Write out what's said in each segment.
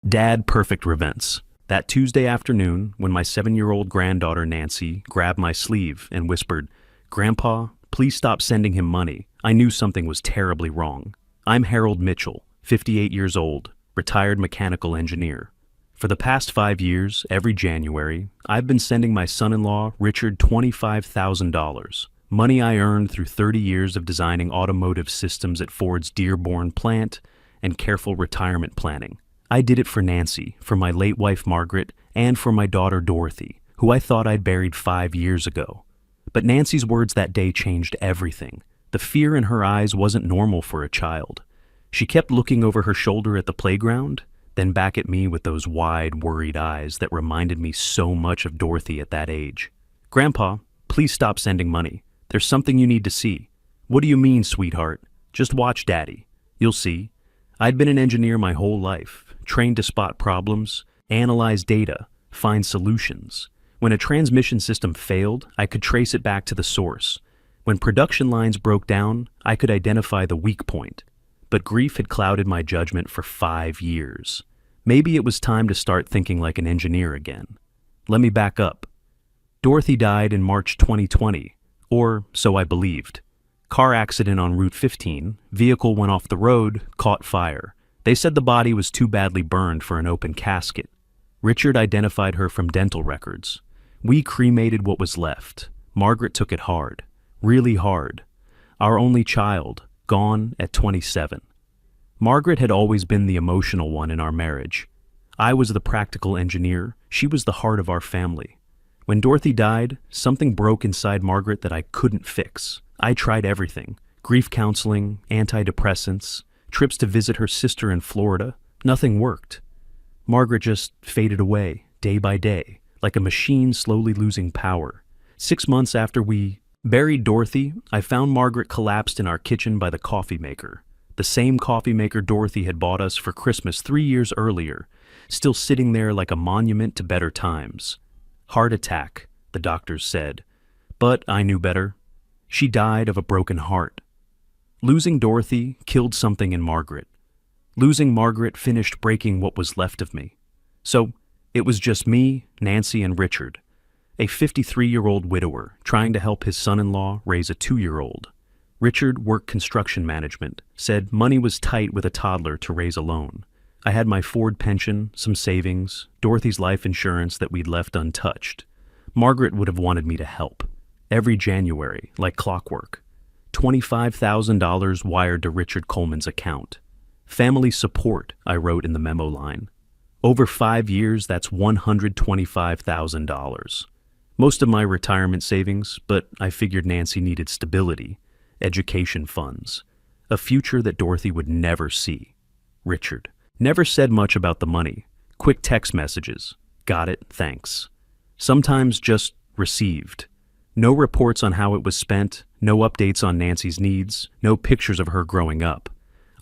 Dad perfect events. That Tuesday afternoon, when my 7-year-old granddaughter Nancy grabbed my sleeve and whispered, "Grandpa, please stop sending him money," I knew something was terribly wrong. I'm Harold Mitchell, 58 years old, retired mechanical engineer. For the past 5 years, every January, I've been sending my son-in-law, Richard, $25,000, money I earned through 30 years of designing automotive systems at Ford's Dearborn plant and careful retirement planning. I did it for Nancy, for my late wife Margaret, and for my daughter Dorothy, who I thought I'd buried 5 years ago. But Nancy's words that day changed everything. The fear in her eyes wasn't normal for a child. She kept looking over her shoulder at the playground, then back at me with those wide, worried eyes that reminded me so much of Dorothy at that age. "Grandpa, please stop sending money. There's something you need to see." "What do you mean, sweetheart?" "Just watch Daddy. You'll see." I'd been an engineer my whole life, trained to spot problems, analyze data, find solutions. When a transmission system failed, I could trace it back to the source. When production lines broke down, I could identify the weak point. But grief had clouded my judgment for 5 years. Maybe it was time to start thinking like an engineer again. Let me back up. Dorothy died in March 2020, or so I believed. Car accident on Route 15, vehicle went off the road, caught fire. They said the body was too badly burned for an open casket. Richard identified her from dental records. We cremated what was left. Margaret took it hard, really hard. Our only child, gone at 27. Margaret had always been the emotional one in our marriage. I was the practical engineer. She was the heart of our family. When Dorothy died, something broke inside Margaret that I couldn't fix. I tried everything: grief counseling, antidepressants, trips to visit her sister in Florida. Nothing worked. Margaret just faded away, day by day, like a machine slowly losing power. 6 months after we buried Dorothy, I found Margaret collapsed in our kitchen by the coffee maker. The same coffee maker Dorothy had bought us for Christmas 3 years earlier, still sitting there like a monument to better times. Heart attack, the doctors said. But I knew better. She died of a broken heart. Losing Dorothy killed something in Margaret. Losing Margaret finished breaking what was left of me. So it was just me, Nancy, and Richard, a 53-year-old widower trying to help his son-in-law raise a 2-year-old. Richard worked construction management, said money was tight with a toddler to raise alone. I had my Ford pension, some savings, Dorothy's life insurance that we'd left untouched. Margaret would have wanted me to help. Every January, like clockwork. $25,000 wired to Richard Coleman's account. Family support, I wrote in the memo line. Over 5 years, that's $125,000. Most of my retirement savings, but I figured Nancy needed stability, education funds, a future that Dorothy would never see. Richard. Never said much about the money. Quick text messages. Got it, thanks. Sometimes just received. No reports on how it was spent, no updates on Nancy's needs, no pictures of her growing up.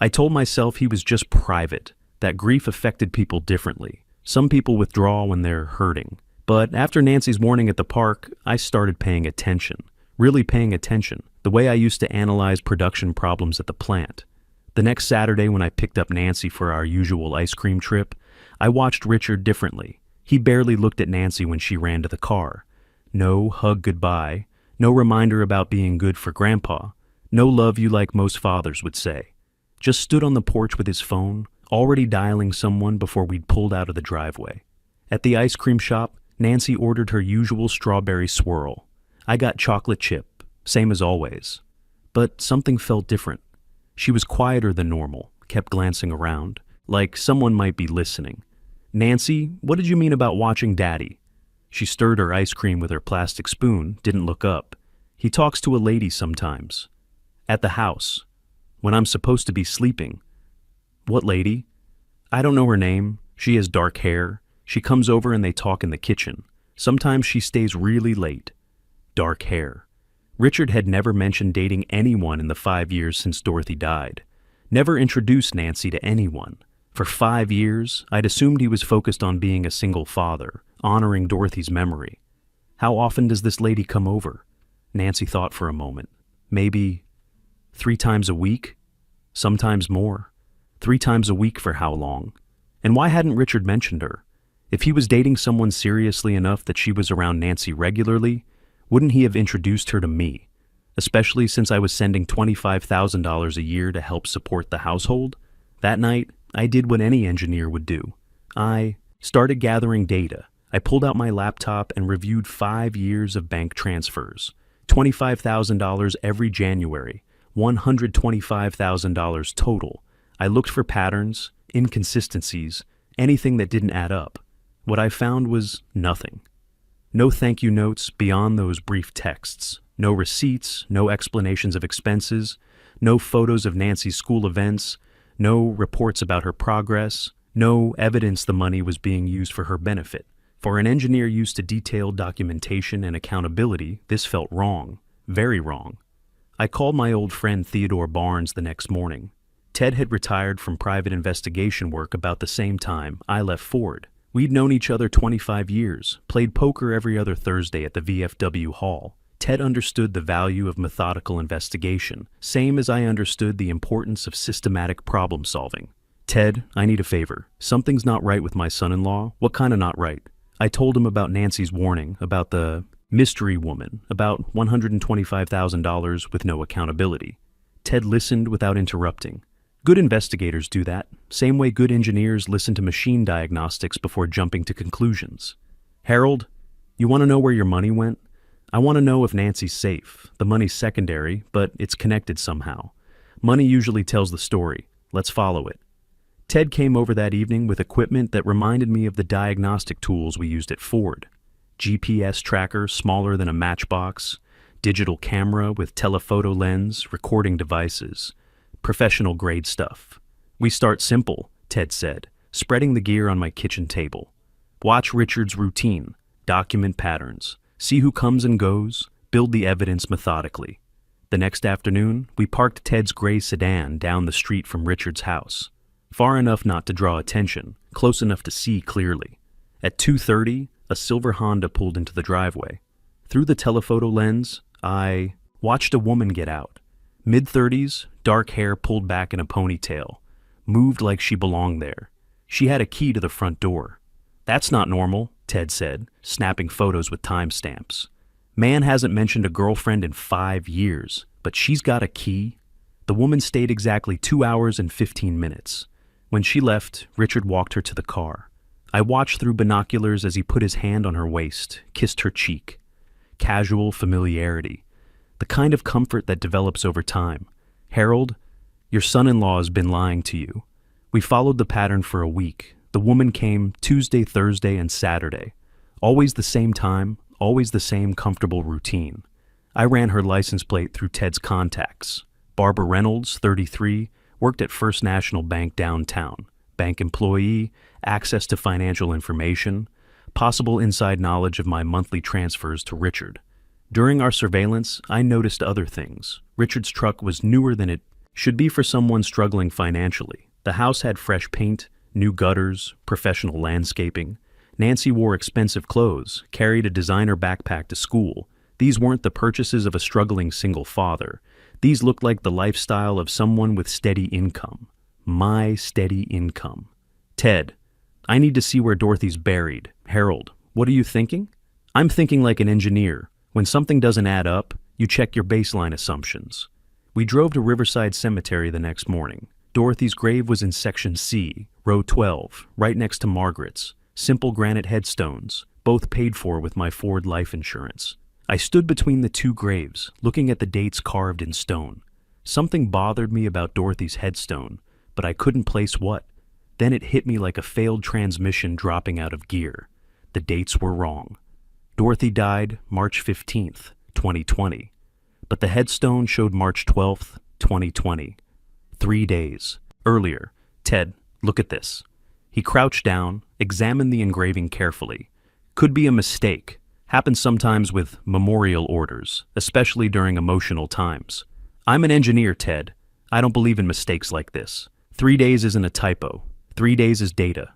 I told myself he was just private, that grief affected people differently. Some people withdraw when they're hurting. But after Nancy's warning at the park, I started paying attention. Really paying attention, the way I used to analyze production problems at the plant. The next Saturday when I picked up Nancy for our usual ice cream trip, I watched Richard differently. He barely looked at Nancy when she ran to the car. No hug goodbye, no reminder about being good for Grandpa, no love you like most fathers would say. Just stood on the porch with his phone, already dialing someone before we'd pulled out of the driveway. At the ice cream shop, Nancy ordered her usual strawberry swirl. I got chocolate chip, same as always. But something felt different. She was quieter than normal, kept glancing around, like someone might be listening. "Nancy, what did you mean about watching Daddy?" She stirred her ice cream with her plastic spoon, didn't look up. "He talks to a lady sometimes. At the house. When I'm supposed to be sleeping." "What lady?" "I don't know her name. She has dark hair. She comes over and they talk in the kitchen. Sometimes she stays really late." Dark hair. Richard had never mentioned dating anyone in the 5 years since Dorothy died. Never introduced Nancy to anyone. For 5 years, I'd assumed he was focused on being a single father, honoring Dorothy's memory. How often does this lady come over? Nancy thought for a moment. Maybe 3 times a week? Sometimes more. 3 times a week for how long? And why hadn't Richard mentioned her? If he was dating someone seriously enough that she was around Nancy regularly, wouldn't he have introduced her to me? Especially since I was sending $25,000 a year to help support the household? That night, I did what any engineer would do. I started gathering data. I pulled out my laptop and reviewed 5 years of bank transfers. $25,000 every January, $125,000 total. I looked for patterns, inconsistencies, anything that didn't add up. What I found was nothing. No thank you notes beyond those brief texts. No receipts, no explanations of expenses, no photos of Nancy's school events, no reports about her progress, no evidence the money was being used for her benefit. For an engineer used to detailed documentation and accountability, this felt wrong, very wrong. I called my old friend Theodore Barnes the next morning. Ted had retired from private investigation work about the same time I left Ford. We'd known each other 25 years, played poker every other Thursday at the VFW hall. Ted understood the value of methodical investigation, same as I understood the importance of systematic problem solving. Ted, I need a favor. Something's not right with my son-in-law. What kind of not right? I told him about Nancy's warning, about the mystery woman, about $125,000 with no accountability. Ted listened without interrupting. Good investigators do that, same way good engineers listen to machine diagnostics before jumping to conclusions. Harold, you want to know where your money went? I want to know if Nancy's safe. The money's secondary, but it's connected somehow. Money usually tells the story. Let's follow it. Ted came over that evening with equipment that reminded me of the diagnostic tools we used at Ford. GPS tracker smaller than a matchbox, digital camera with telephoto lens, recording devices. Professional grade stuff. We start simple, Ted said, spreading the gear on my kitchen table. Watch Richard's routine, document patterns, see who comes and goes, build the evidence methodically. The next afternoon, we parked Ted's gray sedan down the street from Richard's house. Far enough not to draw attention, close enough to see clearly. At 2:30, a silver Honda pulled into the driveway. Through the telephoto lens, I watched a woman get out. Mid-30s, dark hair pulled back in a ponytail, moved like she belonged there. She had a key to the front door. That's not normal, Ted said, snapping photos with timestamps. Man hasn't mentioned a girlfriend in 5 years, but she's got a key. The woman stayed exactly 2 hours and 15 minutes. When she left, Richard walked her to the car. I watched through binoculars as he put his hand on her waist, kissed her cheek. Casual familiarity. The kind of comfort that develops over time. Harold, your son-in-law has been lying to you. We followed the pattern for a week. The woman came Tuesday, Thursday, and Saturday. Always the same time, always the same comfortable routine. I ran her license plate through Ted's contacts. Barbara Reynolds, 33, worked at First National Bank downtown. Bank employee, access to financial information, possible inside knowledge of my monthly transfers to Richard. During our surveillance, I noticed other things. Richard's truck was newer than it should be for someone struggling financially. The house had fresh paint, new gutters, professional landscaping. Nancy wore expensive clothes, carried a designer backpack to school. These weren't the purchases of a struggling single father. These looked like the lifestyle of someone with steady income. My steady income. Ted, I need to see where Dorothy's buried. Harold, what are you thinking? I'm thinking like an engineer. When something doesn't add up, you check your baseline assumptions. We drove to Riverside Cemetery the next morning. Dorothy's grave was in Section C, row 12, right next to Margaret's. Simple granite headstones, both paid for with my Ford life insurance. I stood between the two graves, looking at the dates carved in stone. Something bothered me about Dorothy's headstone, but I couldn't place what. Then it hit me like a failed transmission dropping out of gear. The dates were wrong. Dorothy died March 15th, 2020, but the headstone showed March 12th, 2020. 3 days earlier. Ted, look at this. He crouched down, examined the engraving carefully. Could be a mistake. Happens sometimes with memorial orders, especially during emotional times. I'm an engineer, Ted. I don't believe in mistakes like this. 3 days isn't a typo. 3 days is data.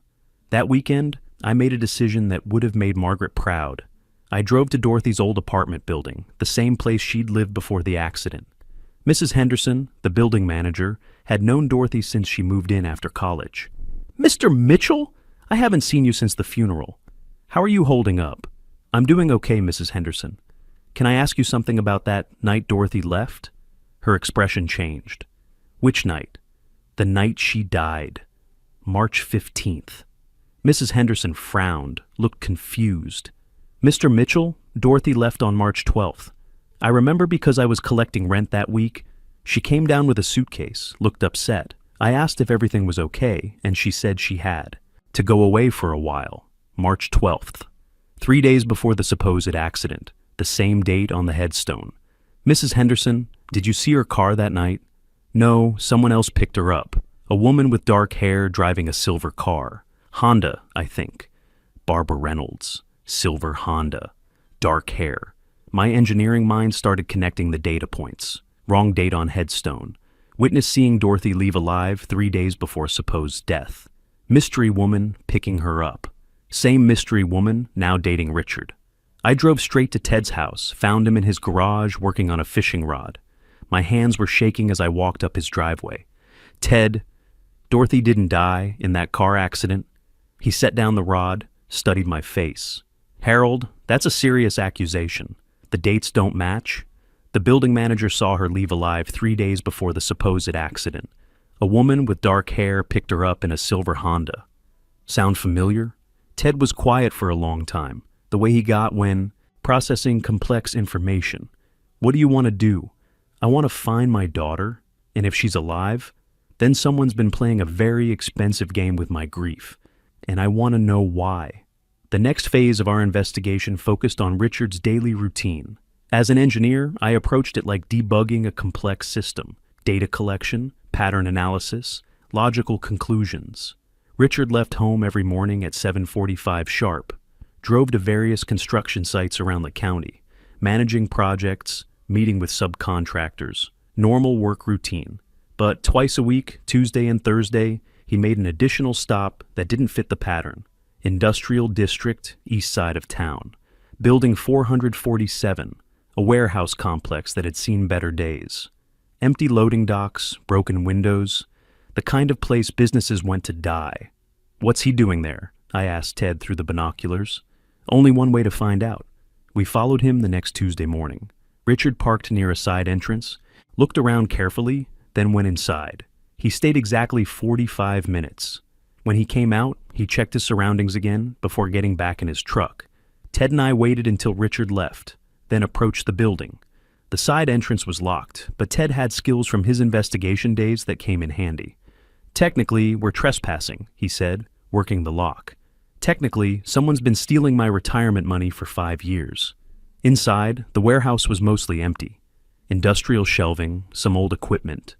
That weekend, I made a decision that would have made Margaret proud. I drove to Dorothy's old apartment building, the same place she'd lived before the accident. Mrs. Henderson, the building manager, had known Dorothy since she moved in after college. Mr. Mitchell? I haven't seen you since the funeral. How are you holding up? I'm doing okay, Mrs. Henderson. Can I ask you something about that night Dorothy left? Her expression changed. Which night? The night she died. March 15th. Mrs. Henderson frowned, looked confused. Mr. Mitchell, Dorothy left on March 12th. I remember because I was collecting rent that week. She came down with a suitcase, looked upset. I asked if everything was okay, and she said she had. To go away for a while. March 12th. 3 days before the supposed accident. The same date on the headstone. Mrs. Henderson, did you see her car that night? No, someone else picked her up. A woman with dark hair driving a silver car. Honda, I think. Barbara Reynolds. Silver Honda. Dark hair. My engineering mind started connecting the data points. Wrong date on headstone. Witness seeing Dorothy leave alive 3 days before supposed death. Mystery woman picking her up. Same mystery woman now dating Richard. I drove straight to Ted's house, found him in his garage working on a fishing rod. My hands were shaking as I walked up his driveway. Ted, Dorothy didn't die in that car accident. He set down the rod, studied my face. Harold, that's a serious accusation. The dates don't match. The building manager saw her leave alive 3 days before the supposed accident. A woman with dark hair picked her up in a silver Honda. Sound familiar? Ted was quiet for a long time, the way he got when processing complex information. What do you want to do? I want to find my daughter, and if she's alive, then someone's been playing a very expensive game with my grief, and I want to know why. The next phase of our investigation focused on Richard's daily routine. As an engineer, I approached it like debugging a complex system. Data collection, pattern analysis, logical conclusions. Richard left home every morning at 7:45 sharp, drove to various construction sites around the county, managing projects, meeting with subcontractors, normal work routine. But twice a week, Tuesday and Thursday, he made an additional stop that didn't fit the pattern. Industrial District, east side of town. Building 447, a warehouse complex that had seen better days. Empty loading docks, broken windows, the kind of place businesses went to die. What's he doing there? I asked Ted through the binoculars. Only one way to find out. We followed him the next Tuesday morning. Richard parked near a side entrance, looked around carefully, then went inside. He stayed exactly 45 minutes. When he came out, he checked his surroundings again before getting back in his truck. Ted and I waited until Richard left, then approached the building. The side entrance was locked, but Ted had skills from his investigation days that came in handy. Technically, we're trespassing, he said, working the lock. Technically, someone's been stealing my retirement money for 5 years. Inside, the warehouse was mostly empty. Industrial shelving, some old equipment,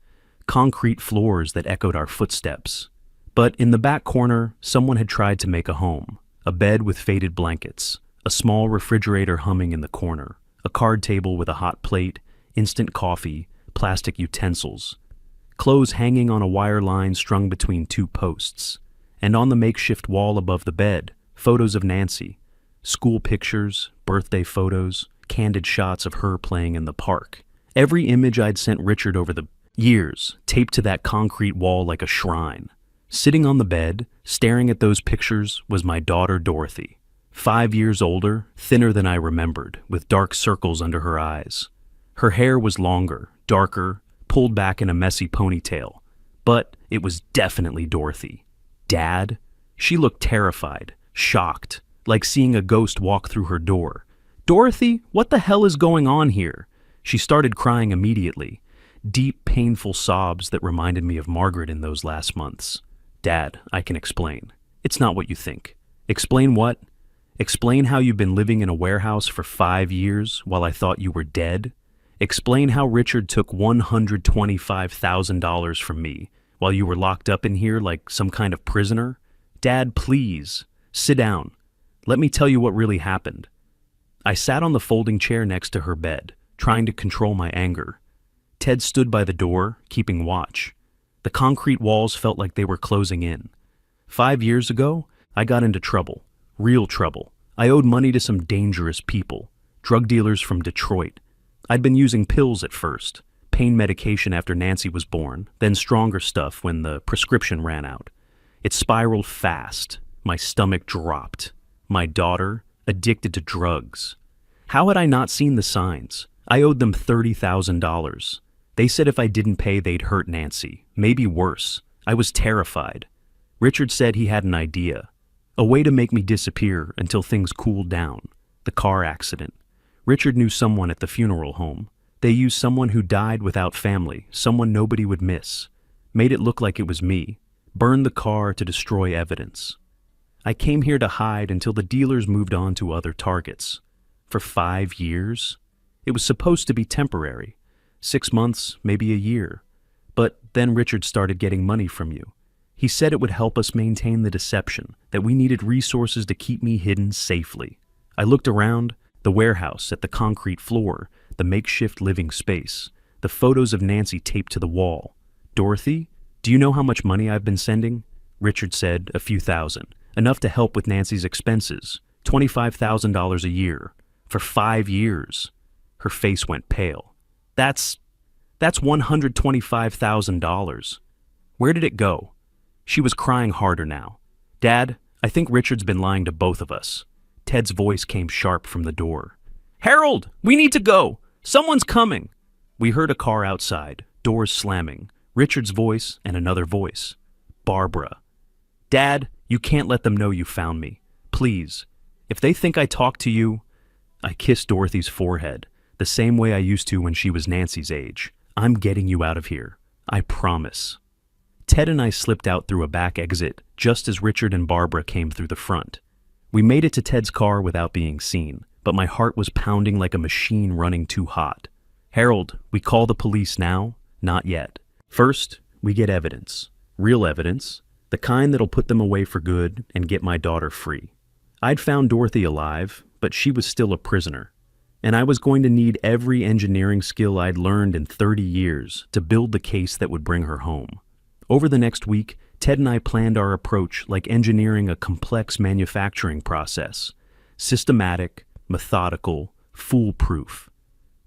concrete floors that echoed our footsteps. But in the back corner, someone had tried to make a home. A bed with faded blankets, a small refrigerator humming in the corner, a card table with a hot plate, instant coffee, plastic utensils, clothes hanging on a wire line strung between 2 posts, and on the makeshift wall above the bed, photos of Nancy, school pictures, birthday photos, candid shots of her playing in the park. Every image I'd sent Richard over the years, taped to that concrete wall like a shrine. Sitting on the bed, staring at those pictures, was my daughter Dorothy. 5 years older, thinner than I remembered, with dark circles under her eyes. Her hair was longer, darker, pulled back in a messy ponytail. But it was definitely Dorothy. Dad? She looked terrified, shocked, like seeing a ghost walk through her door. Dorothy, what the hell is going on here? She started crying immediately. Deep, painful sobs that reminded me of Margaret in those last months. Dad, I can explain. It's not what you think. Explain what? Explain how you've been living in a warehouse for 5 years while I thought you were dead? Explain how Richard took $125,000 from me while you were locked up in here like some kind of prisoner? Dad, please, sit down. Let me tell you what really happened. I sat on the folding chair next to her bed, trying to control my anger. Ted stood by the door, keeping watch. The concrete walls felt like they were closing in. 5 years ago, I got into trouble. Real trouble. I owed money to some dangerous people. Drug dealers from Detroit. I'd been using pills at first. Pain medication after Nancy was born, then stronger stuff when the prescription ran out. It spiraled fast. My stomach dropped. My daughter, addicted to drugs. How had I not seen the signs? I owed them $30,000. They said if I didn't pay, they'd hurt Nancy. Maybe worse. I was terrified. Richard said he had an idea. A way to make me disappear until things cooled down. The car accident. Richard knew someone at the funeral home. They used someone who died without family, someone nobody would miss. Made it look like it was me. Burned the car to destroy evidence. I came here to hide until the dealers moved on to other targets. For 5 years? It was supposed to be temporary. 6 months, maybe a year. But then Richard started getting money from you. He said it would help us maintain the deception, that we needed resources to keep me hidden safely. I looked around, the warehouse at the concrete floor, the makeshift living space, the photos of Nancy taped to the wall. Dorothy, do you know how much money I've been sending? Richard said, a few thousand. Enough to help with Nancy's expenses. $25,000 a year. For 5 years. Her face went pale. That's $125,000. Where did it go? She was crying harder now. Dad, I think Richard's been lying to both of us. Ted's voice came sharp from the door. Harold, we need to go. Someone's coming. We heard a car outside, doors slamming, Richard's voice and another voice. Barbara. Dad, you can't let them know you found me. Please. If they think I talked to you... I kissed Dorothy's forehead, the same way I used to when she was Nancy's age. I'm getting you out of here. I promise. Ted and I slipped out through a back exit just as Richard and Barbara came through the front. We made it to Ted's car without being seen, but my heart was pounding like a machine running too hot. Harold, we call the police now? Not yet. First, we get evidence. Real evidence. The kind that'll put them away for good and get my daughter free. I'd found Dorothy alive, but she was still a prisoner. And I was going to need every engineering skill I'd learned in 30 years to build the case that would bring her home. Over the next week, Ted and I planned our approach like engineering a complex manufacturing process. Systematic, methodical, foolproof.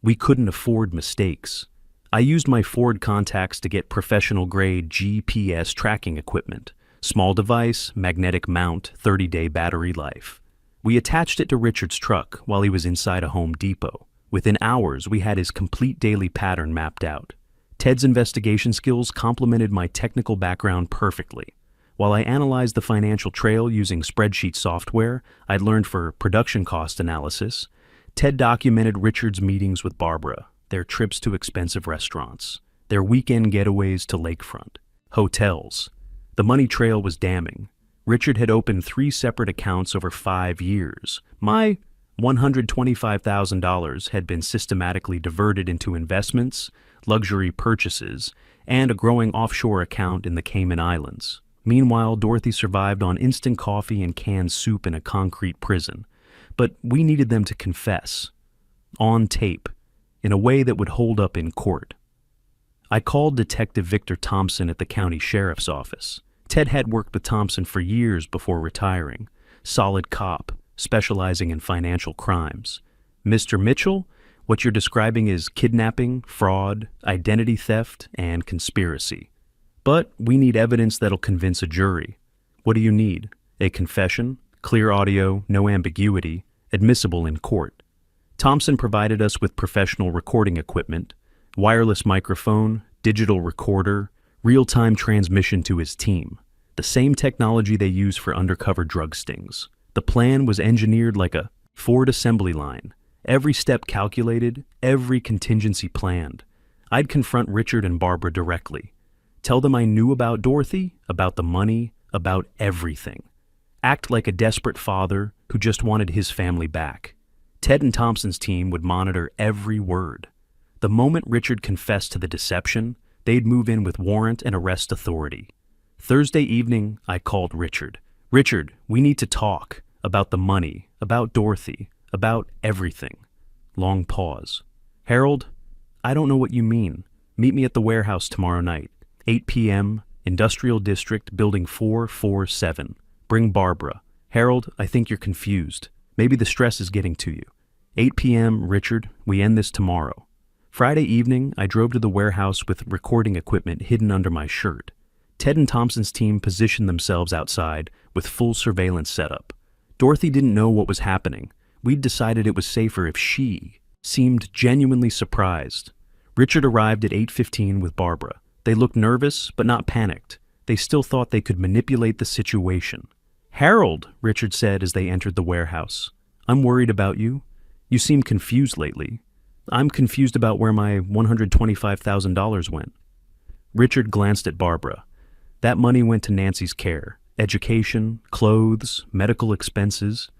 We couldn't afford mistakes. I used my Ford contacts to get professional-grade GPS tracking equipment. Small device, magnetic mount, 30-day battery life. We attached it to Richard's truck while he was inside a Home Depot. Within hours, we had his complete daily pattern mapped out. Ted's investigation skills complemented my technical background perfectly. While I analyzed the financial trail using spreadsheet software I'd learned for production cost analysis, Ted documented Richard's meetings with Barbara, their trips to expensive restaurants, their weekend getaways to lakefront, hotels. The money trail was damning. Richard had opened 3 separate accounts over 5 years. My $125,000 had been systematically diverted into investments, luxury purchases, and a growing offshore account in the Cayman Islands. Meanwhile, Dorothy survived on instant coffee and canned soup in a concrete prison. But we needed them to confess. On tape. In a way that would hold up in court. I called Detective Victor Thompson at the county sheriff's office. Ted had worked with Thompson for years before retiring. Solid cop, specializing in financial crimes. Mr. Mitchell, what you're describing is kidnapping, fraud, identity theft, and conspiracy. But we need evidence that'll convince a jury. What do you need? A confession, clear audio, no ambiguity, admissible in court. Thompson provided us with professional recording equipment, wireless microphone, digital recorder, real-time transmission to his team. The same technology they use for undercover drug stings. The plan was engineered like a Ford assembly line. Every step calculated, every contingency planned. I'd confront Richard and Barbara directly. Tell them I knew about Dorothy, about the money, about everything. Act like a desperate father who just wanted his family back. Ted and Thompson's team would monitor every word. The moment Richard confessed to the deception, they'd move in with warrant and arrest authority. Thursday evening, I called Richard. Richard, we need to talk about the money, about Dorothy, about everything. Long pause. Harold, I don't know what you mean. Meet me at the warehouse tomorrow night. 8 p.m., Industrial District, Building 447. Bring Barbara. Harold, I think you're confused. Maybe the stress is getting to you. 8 p.m., Richard, we end this tomorrow. Friday evening, I drove to the warehouse with recording equipment hidden under my shirt. Ted and Thompson's team positioned themselves outside with full surveillance setup. Dorothy didn't know what was happening. We'd decided it was safer if she seemed genuinely surprised. Richard arrived at 8:15 with Barbara. They looked nervous, but not panicked. They still thought they could manipulate the situation. "Harold," Richard said as they entered the warehouse. "I'm worried about you. You seem confused lately." "I'm confused about where my $125,000 went." Richard glanced at Barbara. "That money went to Nancy's care. Education, clothes, medical expenses."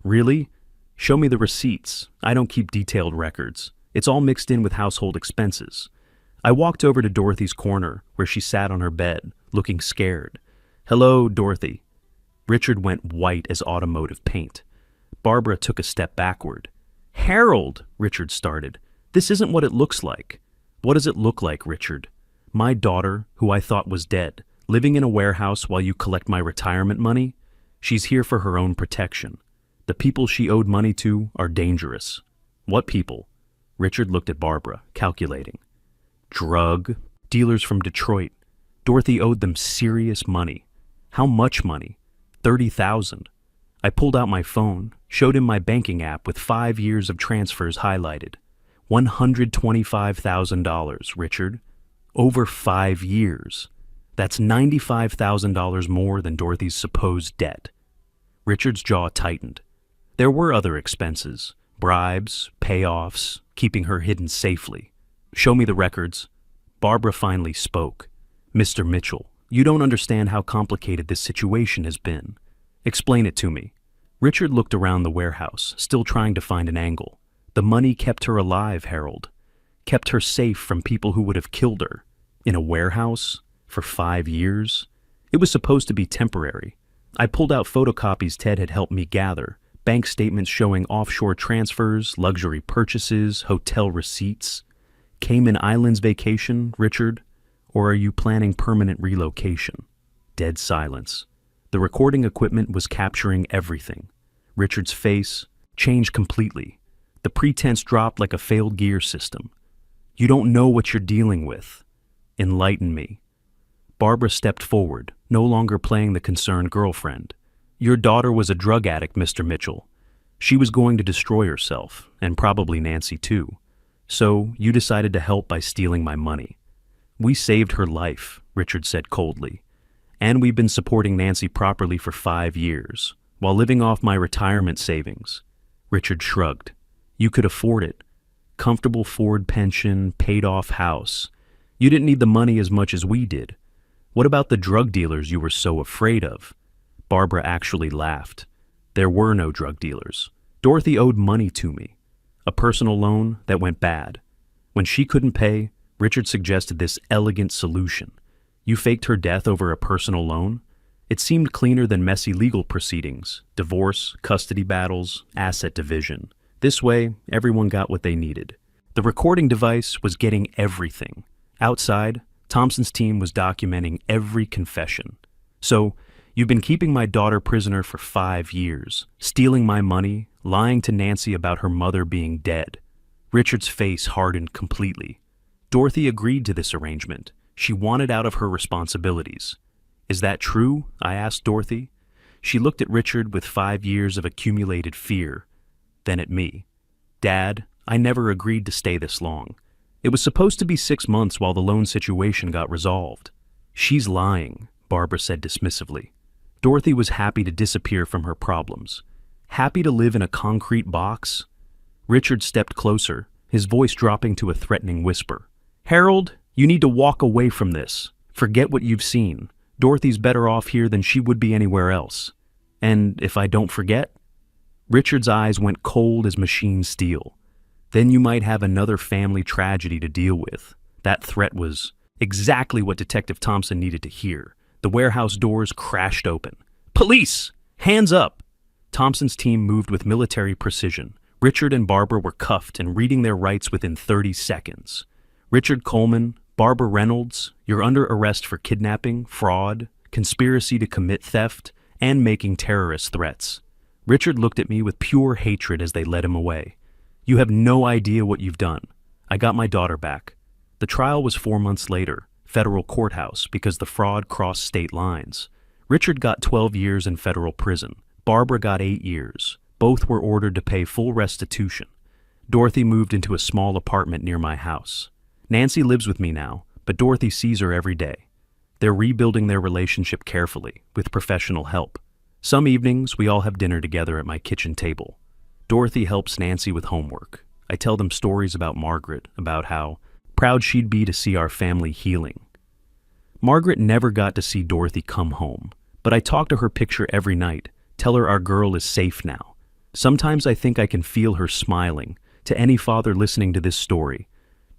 "Really? Show me the receipts. I don't keep detailed records. It's all mixed in with household expenses." I walked over to Dorothy's corner, where she sat on her bed, looking scared. "Hello, Dorothy." Richard went white as automotive paint. Barbara took a step backward. "Harold," Richard started. "This isn't what it looks like." "What does it look like, Richard?" "My daughter, who I thought was dead, living in a warehouse while you collect my retirement money? She's here for her own protection. The people she owed money to are dangerous." "What people?" Richard looked at Barbara, calculating. "Drug dealers from Detroit. Dorothy owed them serious money." "How much money?" $30,000. I pulled out my phone, showed him my banking app with 5 years of transfers highlighted. $125,000, Richard. Over 5 years. That's $95,000 more than Dorothy's supposed debt. Richard's jaw tightened. There were other expenses, bribes, payoffs, keeping her hidden safely. "Show me the records." Barbara finally spoke. "Mr. Mitchell, you don't understand how complicated this situation has been. Explain it to me." Richard looked around the warehouse, still trying to find an angle. "The money kept her alive, Harold. Kept her safe from people who would have killed her. In a warehouse? For 5 years? It was supposed to be temporary. I pulled out photocopies Ted had helped me gather, bank statements showing offshore transfers, luxury purchases, hotel receipts. Cayman Islands vacation, Richard? Or are you planning permanent relocation?" Dead silence. The recording equipment was capturing everything. Richard's face changed completely. The pretense dropped like a failed gear system. "You don't know what you're dealing with. Enlighten me." Barbara stepped forward, no longer playing the concerned girlfriend. "Your daughter was a drug addict, Mr. Mitchell. She was going to destroy herself, and probably Nancy too. So you decided to help by stealing my money." "We saved her life," Richard said coldly. "And we've been supporting Nancy properly for 5 years, while living off my retirement savings." Richard shrugged. "You could afford it. Comfortable Ford pension, paid-off house. You didn't need the money as much as we did. What about the drug dealers you were so afraid of?" Barbara actually laughed. "There were no drug dealers. Dorothy owed money to me. A personal loan that went bad. When she couldn't pay, Richard suggested this elegant solution. You faked her death over a personal loan? It seemed cleaner than messy legal proceedings, divorce, custody battles, asset division. This way, everyone got what they needed. The recording device was getting everything. Outside, Thompson's team was documenting every confession. "So, you've been keeping my daughter prisoner for 5 years, stealing my money, lying to Nancy about her mother being dead." Richard's face hardened completely. "Dorothy agreed to this arrangement. She wanted out of her responsibilities." "Is that true?" I asked Dorothy. She looked at Richard with 5 years of accumulated fear, then at me. "Dad, I never agreed to stay this long. It was supposed to be 6 months while the loan situation got resolved." "She's lying," Barbara said dismissively. Dorothy was happy to disappear from her problems. Happy to live in a concrete box? Richard stepped closer, his voice dropping to a threatening whisper. "Harold, you need to walk away from this. Forget what you've seen. Dorothy's better off here than she would be anywhere else. And if I don't forget?" Richard's eyes went cold as machine steel. "Then you might have another family tragedy to deal with." That threat was exactly what Detective Thompson needed to hear. The warehouse doors crashed open. "Police! Hands up!" Thompson's team moved with military precision. Richard and Barbara were cuffed and reading their rights within 30 seconds. "Richard Coleman, Barbara Reynolds, you're under arrest for kidnapping, fraud, conspiracy to commit theft, and making terrorist threats." Richard looked at me with pure hatred as they led him away. "You have no idea what you've done. I got my daughter back." The trial was 4 months later. federal courthouse because the fraud crossed state lines. Richard got 12 years in federal prison. Barbara got 8 years. Both were ordered to pay full restitution. Dorothy moved into a small apartment near my house. Nancy lives with me now, but Dorothy sees her every day. They're rebuilding their relationship carefully, with professional help. Some evenings, we all have dinner together at my kitchen table. Dorothy helps Nancy with homework. I tell them stories about Margaret, about how proud she'd be to see our family healing. Margaret never got to see Dorothy come home, but I talk to her picture every night, tell her our girl is safe now. Sometimes I think I can feel her smiling. To any father listening to this story,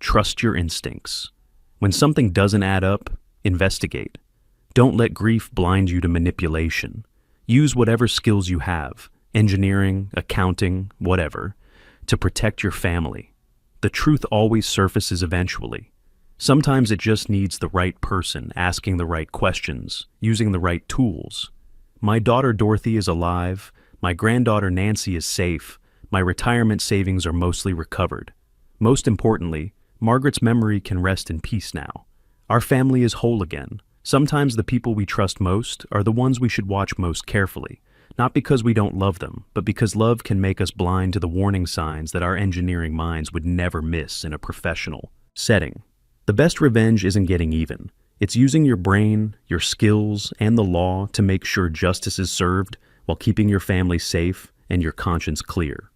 trust your instincts. When something doesn't add up, investigate. Don't let grief blind you to manipulation. Use whatever skills you have, engineering, accounting, whatever, to protect your family. The truth always surfaces eventually. Sometimes it just needs the right person asking the right questions, using the right tools. My daughter Dorothy is alive. My granddaughter Nancy is safe. My retirement savings are mostly recovered. Most importantly, Margaret's memory can rest in peace now. Our family is whole again. Sometimes the people we trust most are the ones we should watch most carefully, not because we don't love them, but because love can make us blind to the warning signs that our engineering minds would never miss in a professional setting. The best revenge isn't getting even. It's using your brain, your skills, and the law to make sure justice is served while keeping your family safe and your conscience clear.